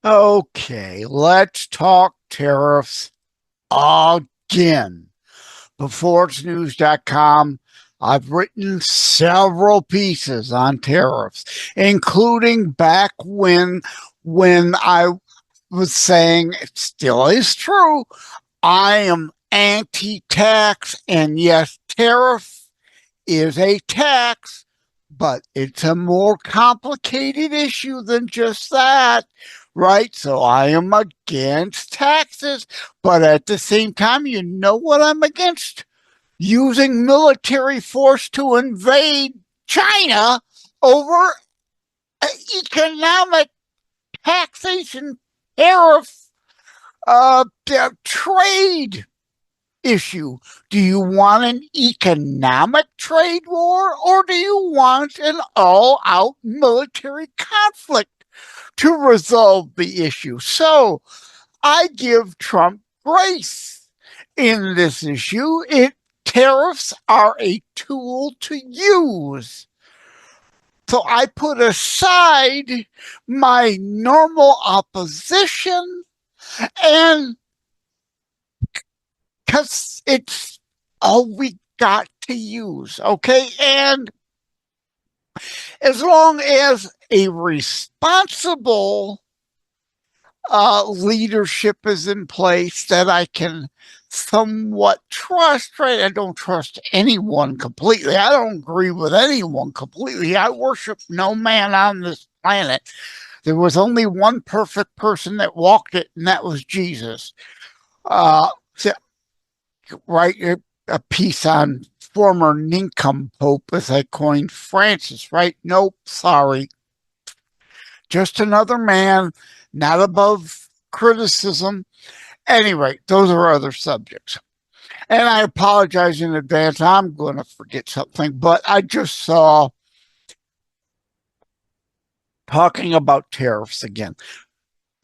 Okay, let's talk tariffs again. Before it's news.com, I've written several pieces on tariffs, including back when I was saying it still is true. I am anti-tax, and yes, tariff is a tax, but it's a more complicated issue than just that, right? So I am against taxes, but at the same time, you know what I'm against? Using military force to invade China over economic taxation, tariff, trade issue. Do you want an economic trade war, or do you want an all out military conflict to resolve the issue? So I give Trump grace in this issue. Tariffs are a tool to use. So I put aside my normal opposition, and because it's all we got to use. Okay. And as long as a responsible leadership is in place that I can somewhat trust, right? I don't trust anyone completely. I don't agree with anyone completely. I worship no man on this planet. There was only one perfect person that walked it, and that was Jesus. So, right, a piece on former nincompoop, as I coined Francis, right? Nope, sorry. Just another man, not above criticism. Anyway, those are other subjects. And I apologize in advance. I'm going to forget something, but I just saw talking about tariffs again.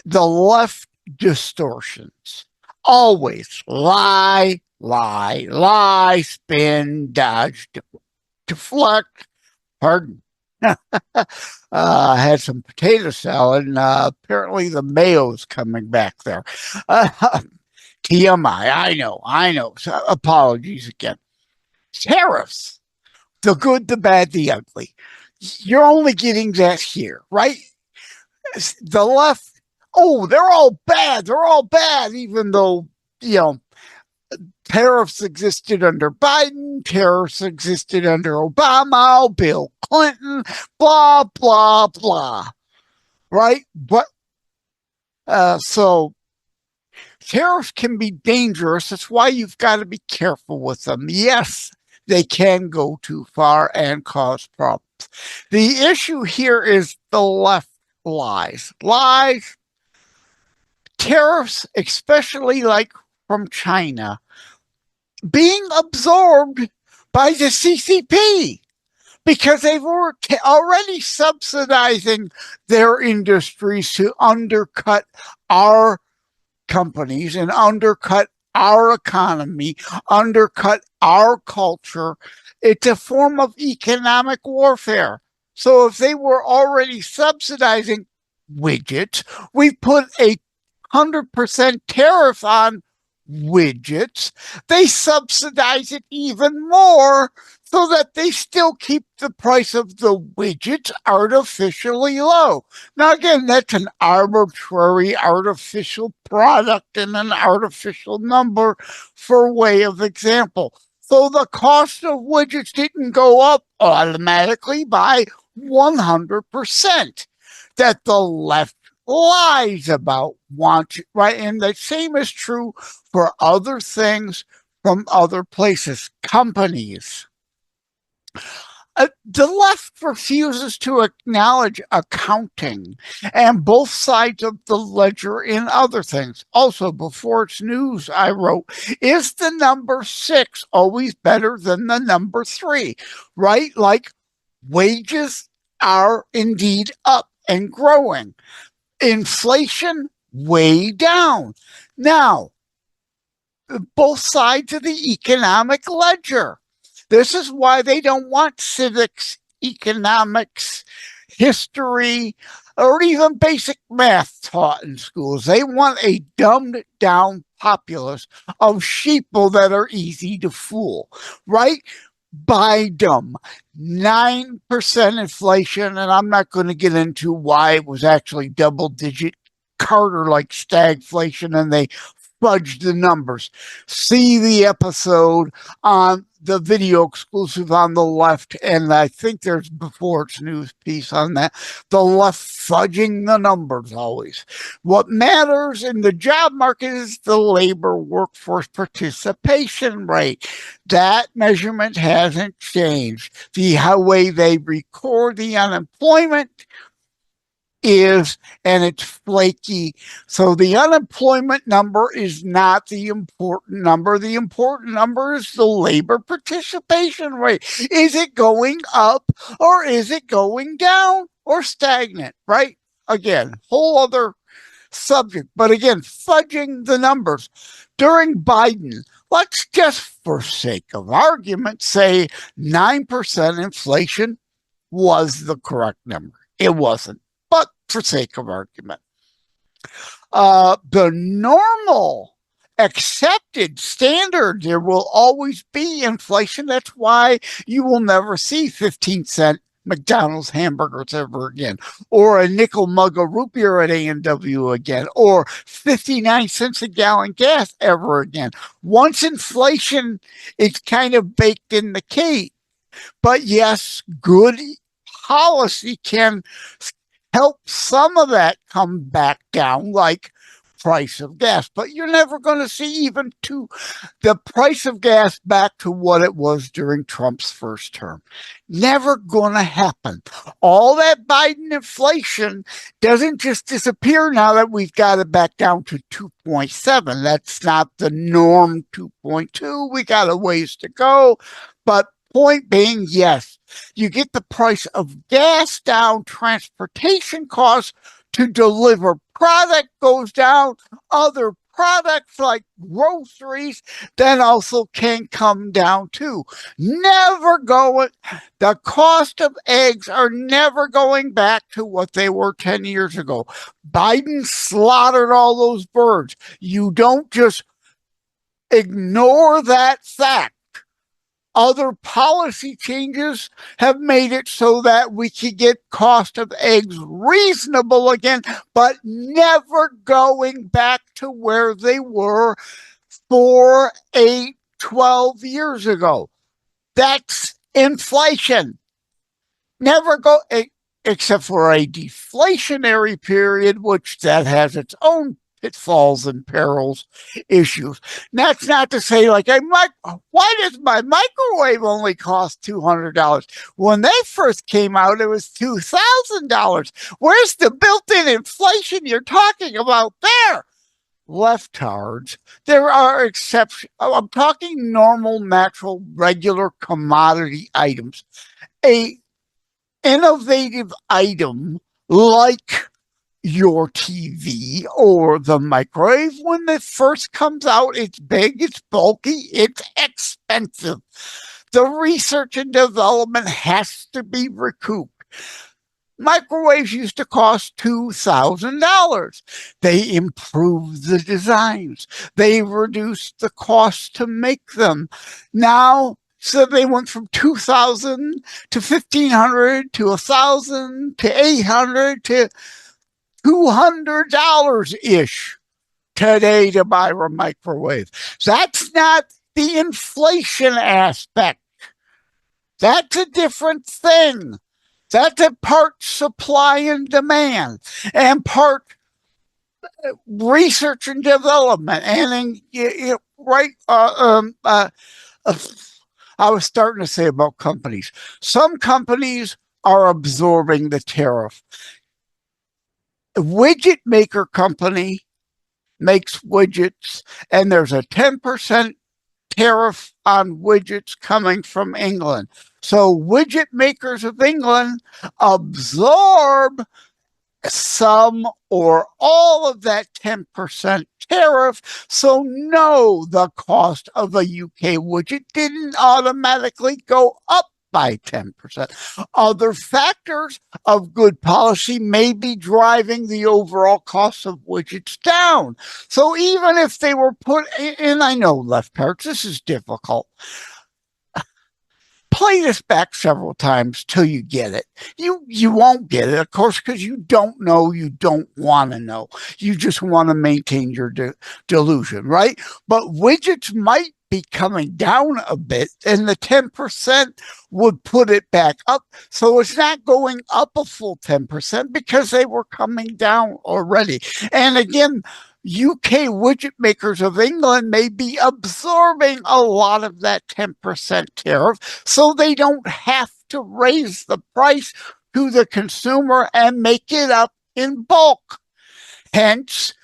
The left distortions always lie, lie, lie, spin, dodge, deflect. Pardon. I had some potato salad, and apparently the mayo's coming back there. TMI, I know. So apologies again. Tariffs, the good, the bad, the ugly. You're only getting that here, right? The left, oh, they're all bad, even though, you know, tariffs existed under Biden, tariffs existed under Obama, Bill Clinton, blah, blah, blah, right? But so tariffs can be dangerous. That's why you've got to be careful with them. Yes, they can go too far and cause problems. The issue here is the left lies. Lies, tariffs, especially like from China, being absorbed by the CCP because they were already subsidizing their industries to undercut our companies and undercut our economy, undercut our culture. It's a form of economic warfare. So if they were already subsidizing widgets, we put a 100% tariff on widgets. They subsidize it even more so that they still keep the price of the widgets artificially low. Now, again, that's an arbitrary artificial product and an artificial number for way of example. So the cost of widgets didn't go up automatically by 100%. That the left lies about want, right? And the same is true for other things from other places, companies. The left refuses to acknowledge accounting and both sides of the ledger in other things. Also, before it's news, I wrote, is the number 6 always better than the number 3? Right? Like wages are indeed up and growing. Inflation way down. Now, both sides of the economic ledger. This is why they don't want civics, economics, history, or even basic math taught in schools. They want a dumbed down populace of sheeple that are easy to fool, right? Biden, 9% inflation, and I'm not going to get into why it was actually double digit Carter-like stagflation, and they fudged the numbers. See the episode on the video exclusive on the left, and I think there's before it's news piece on that. The left fudging the numbers always. What matters in the job market is the labor workforce participation rate. That measurement hasn't changed. The way they record the unemployment is, and it's flaky. So the unemployment number is not the important number. The important number is the labor participation rate. Is it going up or is it going down or stagnant, right? Again, whole other subject. But again, fudging the numbers. During Biden, let's just for sake of argument say 9% inflation was the correct number. It wasn't. But for sake of argument, the normal accepted standard, there will always be inflation. That's why you will never see 15-cent McDonald's hamburgers ever again, or a nickel mug of root beer at A&W again, or 59 cents a gallon gas ever again. Once inflation is kind of baked in the cake. But yes, good policy can help some of that come back down, like price of gas. But you're never going to see even the price of gas back to what it was during Trump's first term. Never going to happen. All that Biden inflation doesn't just disappear now that we've got it back down to 2.7. That's not the norm 2.2. We got a ways to go. But point being, yes, you get the price of gas down, transportation costs to deliver product goes down, other products like groceries then also can come down too. The cost of eggs are never going back to what they were 10 years ago. Biden slaughtered all those birds. You don't just ignore that fact. Other policy changes have made it so that we can get cost of eggs reasonable again, but never going back to where they were 4, 8, 12 years ago. That's inflation. Never go, except for a deflationary period, which that has its own pitfalls and perils issues. That's not to say like, why does my microwave only cost $200? When they first came out, it was $2,000. Where's the built-in inflation you're talking about there? Leftards. There are exceptions. I'm talking normal, natural, regular commodity items. A innovative item like your TV or the microwave, when it first comes out, it's big, it's bulky, it's expensive. The research and development has to be recouped. Microwaves used to cost $2,000. They improved the designs. They reduced the cost to make them. Now, so they went from $2,000 to $1,500 to $1,000 to $800 to $200-ish today to buy a microwave. That's not the inflation aspect. That's a different thing. That's a part supply and demand and part research and development. And right, I was starting to say about companies. Some companies are absorbing the tariff. A widget maker company makes widgets, and there's a 10% tariff on widgets coming from England. So widget makers of England absorb some or all of that 10% tariff. So no, the cost of a UK widget didn't automatically go up by 10%. Other factors of good policy may be driving the overall cost of widgets down. So even if they were put in, and I know left parents, this is difficult. Play this back several times till you get it. You won't get it, of course, because you don't know, you don't want to know. You just want to maintain your delusion, right? But widgets might be coming down a bit, and the 10% would put it back up. So it's not going up a full 10% because they were coming down already. And again, UK widget makers of England may be absorbing a lot of that 10% tariff, so they don't have to raise the price to the consumer and make it up in bulk. Hence,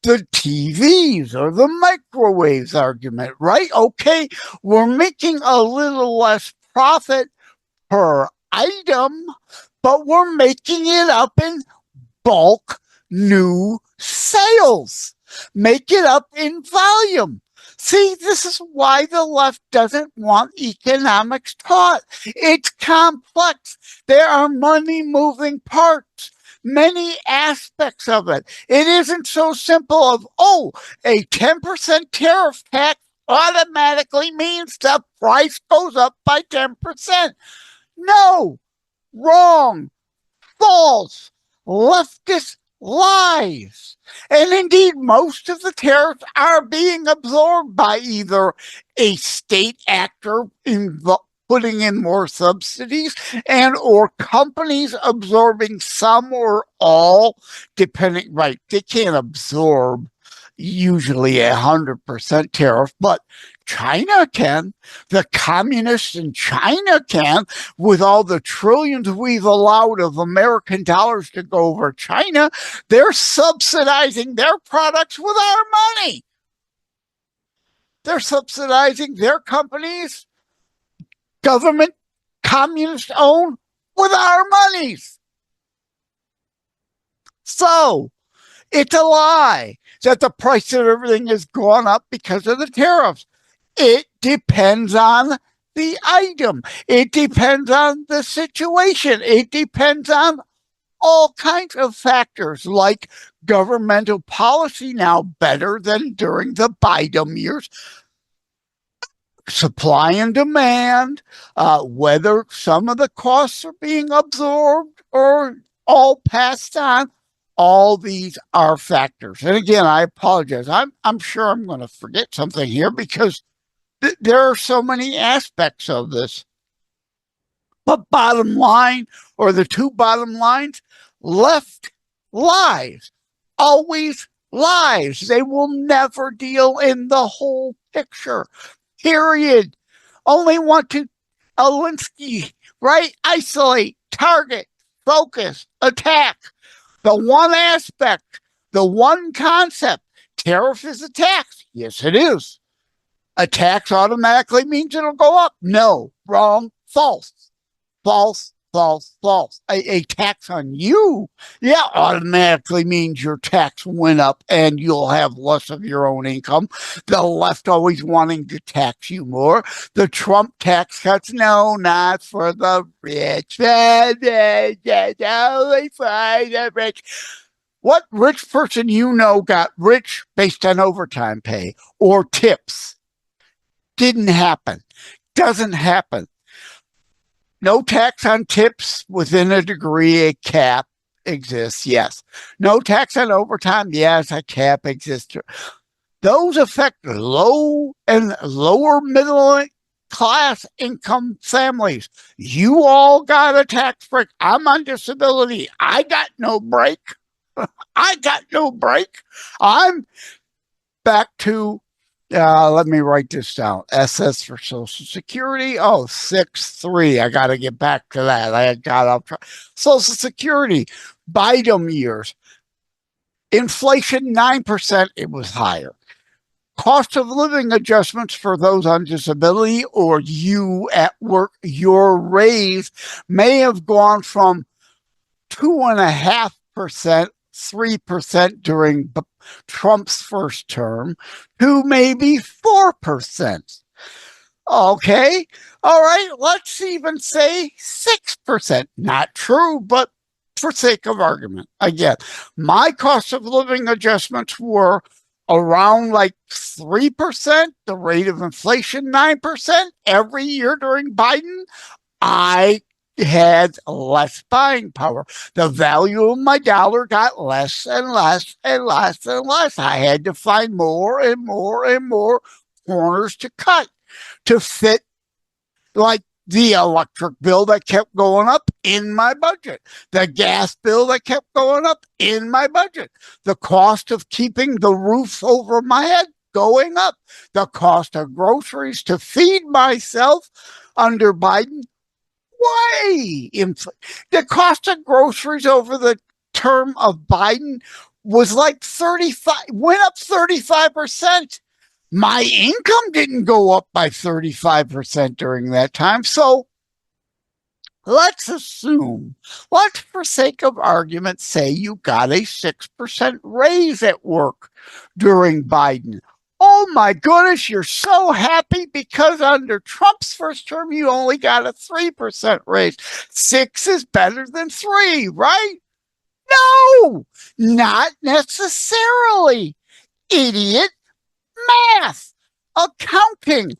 the TVs or the microwaves argument, right? Okay, we're making a little less profit per item, but we're making it up in bulk new sales. Make it up in volume. See, this is why the left doesn't want economics taught. It's complex. There are money moving parts, many aspects of it. It isn't so simple of, oh, a 10% tariff tax automatically means the price goes up by 10%. No, wrong, false, leftist lies. And indeed, most of the tariffs are being absorbed by either a state actor putting in more subsidies and or companies absorbing some or all, depending, right, they can't absorb usually 100% tariff, but China can. The communists in China can, with all the trillions we've allowed of American dollars to go over China. They're subsidizing their products with our money. They're subsidizing their companies, government, communist owned, with our monies. So it's a lie that the price of everything has gone up because of the tariffs. It depends on the item. It depends on the situation. It depends on all kinds of factors like governmental policy now better than during the Biden years, supply and demand, whether some of the costs are being absorbed or all passed on. All these are factors. And again, I apologize. I'm sure I'm going to forget something here because there are so many aspects of this. But bottom line, or the two bottom lines, left lies, always lies. They will never deal in the whole picture, period. Only want to, Alinsky, right? Isolate, target, focus, attack. The one aspect, the one concept. Tariff is a tax. Yes, it is. A tax automatically means it'll go up. No, wrong, false, false, false, false. A tax on you, yeah, automatically means your tax went up and you'll have less of your own income. The left always wanting to tax you more. The Trump tax cuts, no, not for the rich. Only for the rich. What rich person you know got rich based on overtime pay or tips? Didn't happen. Doesn't happen. No tax on tips within a degree, a cap exists, yes. No tax on overtime, yes, a cap exists. Those affect low and lower middle class income families. You all got a tax break. I'm on disability. I got no break. I got no break. I'm back to let me write this down. SS for Social Security. Oh, 6-3. I got to get back to that. I got up. Social Security, Biden years. Inflation, 9%. It was higher. Cost of living adjustments for those on disability or you at work, your raise may have gone from 2.5%, 3% during Trump's first term to maybe 4%. Okay. All right. Let's even say 6%. Not true, but for sake of argument, again, my cost of living adjustments were around like 3%, the rate of inflation 9% every year during Biden. I had less buying power. The value of my dollar got less and less and less and less. I had to find more and more and more corners to cut to fit, like the electric bill that kept going up in my budget, the gas bill that kept going up in my budget, the cost of keeping the roof over my head going up, the cost of groceries to feed myself under Biden way the cost of groceries over the term of Biden was like 35, went up 35%. My income didn't go up by 35% during that time. So let's assume, let's for sake of argument say you got a 6% raise at work during Biden. Oh my goodness, you're so happy because under Trump's first term, you only got a 3% raise. 6 is better than 3, right? No, not necessarily. Idiot. Math, accounting,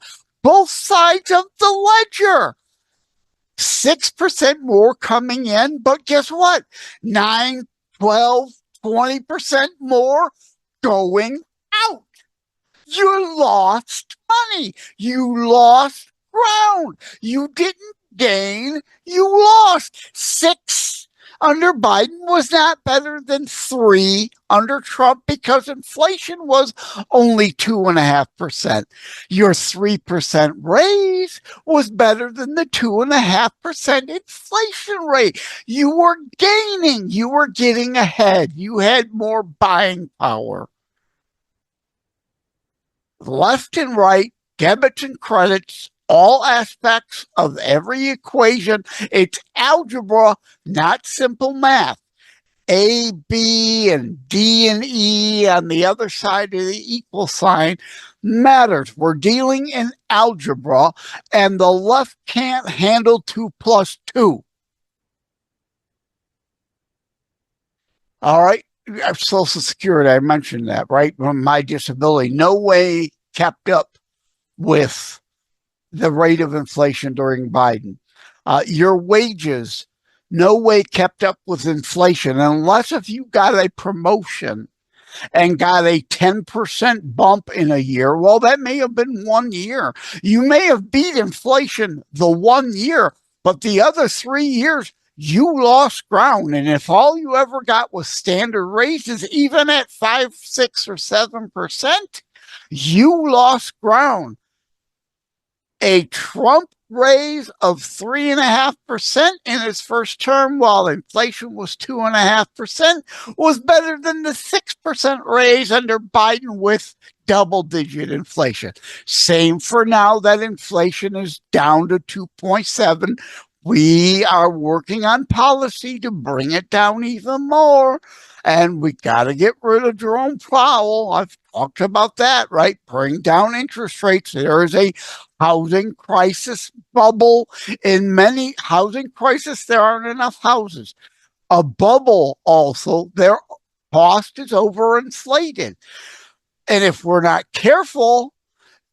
both sides of the ledger. 6% more coming in, but guess what? 9, 12, 20% more going out. You lost money. You lost ground. You didn't gain. You lost. 6 under Biden was not better than 3 under Trump because inflation was only 2.5%. Your 3% raise was better than the 2.5% inflation rate. You were gaining. You were getting ahead. You had more buying power. Left and right, debits and credits, all aspects of every equation. It's algebra, not simple math. A, B, and D and E on the other side of the equal sign matters. We're dealing in algebra, and the left can't handle 2 plus 2. All right. Social Security, I mentioned that, right? My disability, no way kept up with the rate of inflation during Biden. Your wages, no way kept up with inflation, unless if you got a promotion and got a 10% bump in a year. Well, that may have been 1 year. You may have beat inflation the 1 year, but the other 3 years, you lost ground. And if all you ever got was standard raises, even at 5, 6, or 7%, you lost ground. A Trump raise of 3.5% in his first term, while inflation was 2.5%, was better than the 6% raise under Biden with double-digit inflation. Same for now that inflation is down to 2.7. We are working on policy to bring it down even more. And we got to get rid of Jerome Powell. I've talked about that, right? Bring down interest rates. There is a housing crisis bubble. In many housing crisis, there aren't enough houses. A bubble also, their cost is overinflated. And if we're not careful,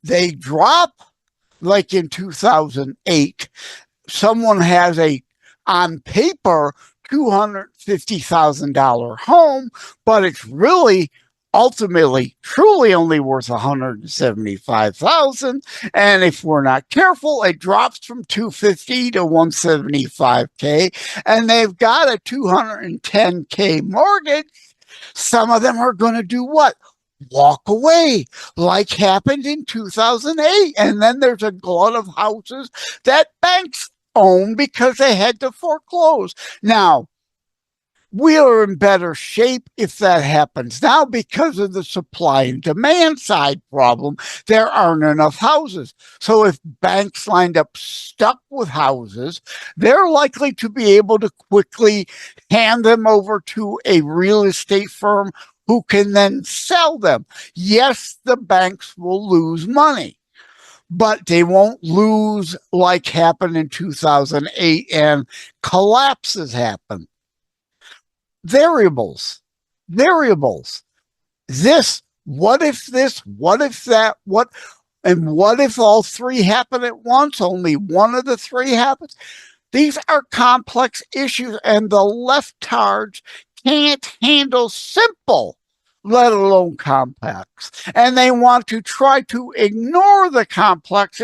they drop like in 2008. Someone has a, on paper, $250,000 home, but it's really ultimately truly only worth $175,000. And if we're not careful, it drops from $250,000 to $175,000, and they've got a $210,000 mortgage. Some of them are going to do what? Walk away, like happened in 2008. And then there's a glut of houses that banks own because they had to foreclose. Now, we are in better shape if that happens now because of the supply and demand side problem. There aren't enough houses. So if banks lined up stuck with houses, they're likely to be able to quickly hand them over to a real estate firm who can then sell them. Yes, the banks will lose money, but they won't lose like happened in 2008 and collapses happen. Variables. What if this, what if that, and what if all three happen at once? Only one of the three happens? These are complex issues, and the leftards can't handle simple, let alone complex. And they want to try to ignore the complex.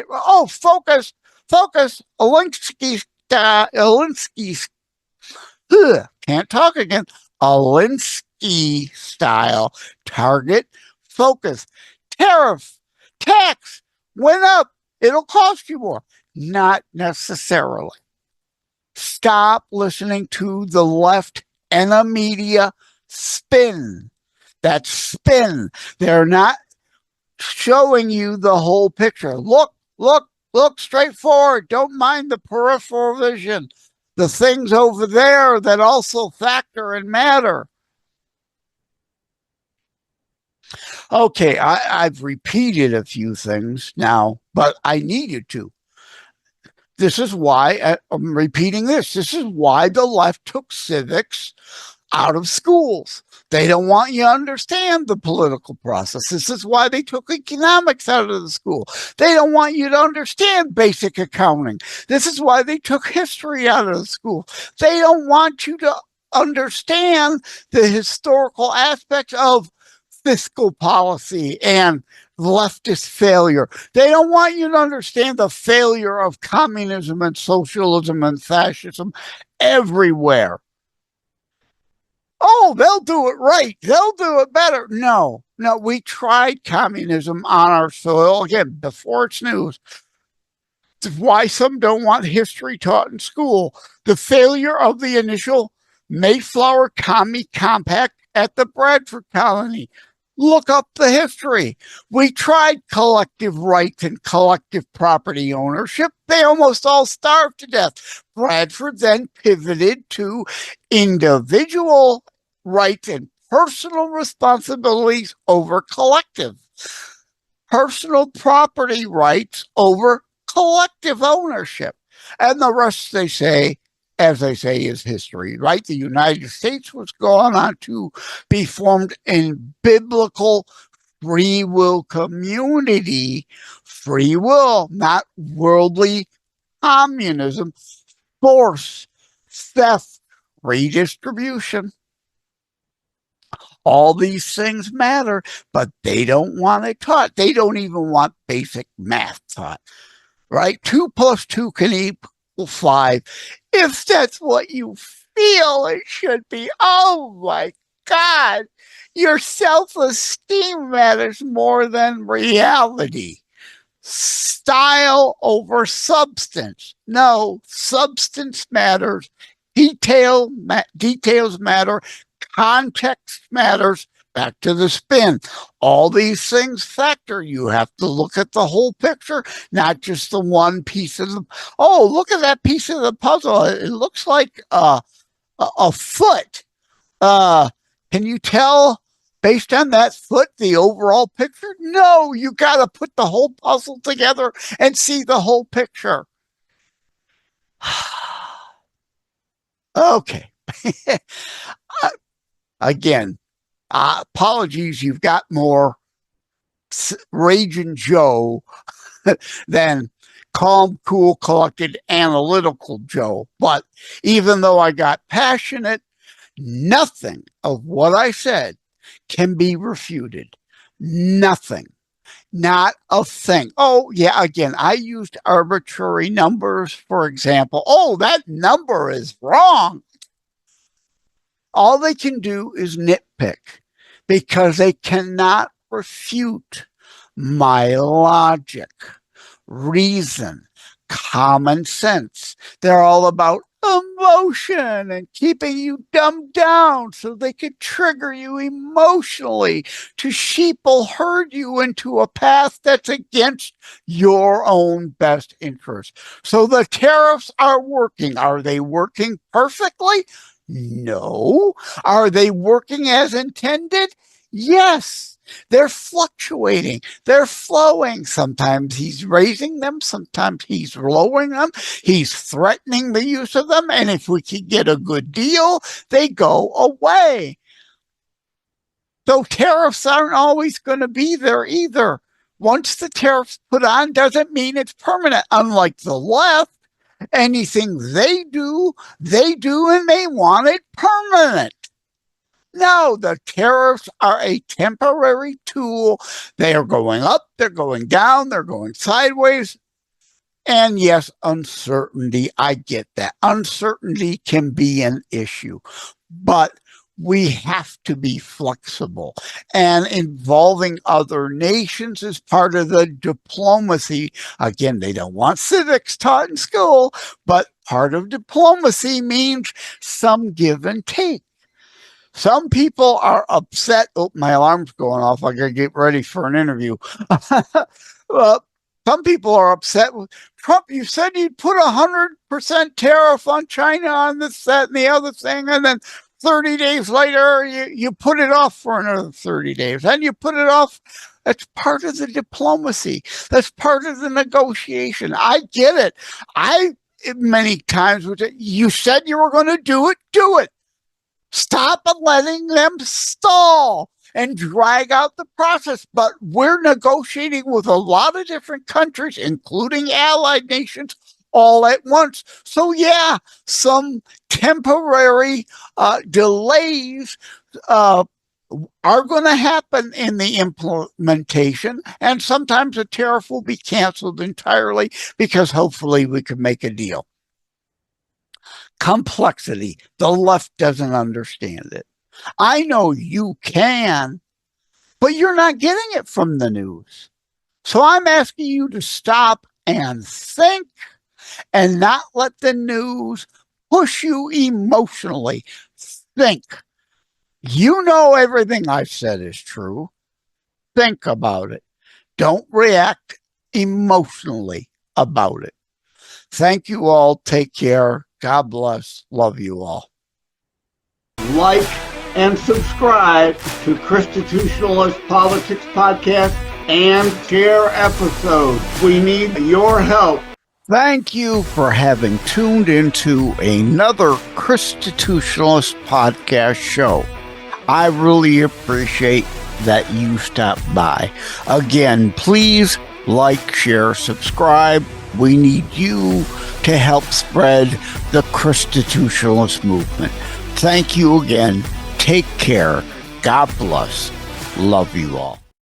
Focus, Alinsky, can't talk again. Alinsky style target focus. Tariff, tax went up. It'll cost you more. Not necessarily. Stop listening to the left and the media spin. That's spin. They're not showing you the whole picture. Look straight forward. Don't mind the peripheral vision. The things over there that also factor and matter. Okay, I've repeated a few things now, but I needed to. This is why I'm repeating this. This is why the left took civics out of schools. They don't want you to understand the political process. This is why they took economics out of the school. They don't want you to understand basic accounting. This is why they took history out of the school. They don't want you to understand the historical aspects of fiscal policy and leftist failure. They don't want you to understand the failure of communism and socialism and fascism everywhere. Oh, they'll do it right. They'll do it better. No, we tried communism on our soil, again, before it's news. It's why some don't want history taught in school. The failure of the initial Mayflower Commie Compact at the Bradford Colony. Look up the history. We tried collective rights and collective property ownership. They almost all starved to death. Bradford then pivoted to individual rights and personal responsibilities over collective. Personal property rights over collective ownership. And the rest, they say, as they say, is history, right? The United States was going on to be formed in biblical free will community. Free will, not worldly communism. Force, theft, redistribution. All these things matter, but they don't want it taught. They don't even want basic math taught, right? 2 + 2 can equal 5. If that's what you feel it should be, oh my God, your self-esteem matters more than reality. Style over substance. No, substance matters. Details matter. Context matters. Back to the spin. All these things factor. You have to look at the whole picture, not just the one piece of the. Oh, look at that piece of the puzzle. It looks like a foot. Can you tell based on that foot the overall picture? No, you got to put the whole puzzle together and see the whole picture. Okay. Again, apologies, you've got more Raging Joe than calm, cool, collected, analytical Joe. But even though I got passionate, nothing of what I said can be refuted. Nothing. Not a thing. Oh, yeah, again, I used arbitrary numbers, for example. Oh, that number is wrong. All they can do is nitpick because they cannot refute my logic, reason, common sense. They're all about emotion and keeping you dumbed down so they could trigger you emotionally to sheeple herd you into a path that's against your own best interest. So the tariffs are working. Are they working perfectly? No. Are they working as intended? Yes. They're fluctuating. They're flowing. Sometimes he's raising them. Sometimes he's lowering them. He's threatening the use of them. And if we can get a good deal, they go away. So tariffs aren't always going to be there either. Once the tariffs put on doesn't mean it's permanent. Unlike the left, anything they do and they want it permanent. No, the tariffs are a temporary tool. They are going up, they're going down, they're going sideways. And yes, uncertainty, I get that. Uncertainty can be an issue, but we have to be flexible. And involving other nations is part of the diplomacy. Again, they don't want civics taught in school, but part of diplomacy means some give and take. Some people are upset. Oh, my alarm's going off. I gotta get ready for an interview. Some people are upset with Trump. You said you'd put 100% tariff on China on this, that, and the other thing, and then 30 days later, you put it off for another 30 days. And you put it off. That's part of the diplomacy. That's part of the negotiation. I get it. Many times, you said you were going to do it, do it. Stop letting them stall and drag out the process. But we're negotiating with a lot of different countries, including allied nations, all at once. So yeah, some temporary delays are going to happen in the implementation, and sometimes a tariff will be canceled entirely because hopefully we can make a deal. Complexity. The left doesn't understand it. I know you can, but you're not getting it from the news. So I'm asking you to stop and think and not let the news push you emotionally. Think. You know everything I've said is true. Think about it. Don't react emotionally about it. Thank you all. Take care. God bless. Love you all. Like and subscribe to Constitutionalist Politics Podcast and share episodes. We need your help. Thank you for having tuned into another Constitutionalist Podcast show. I really appreciate that you stopped by. Again, please like, share, subscribe. We need you to help spread the Constitutionalist movement. Thank you again. Take care. God bless. Love you all.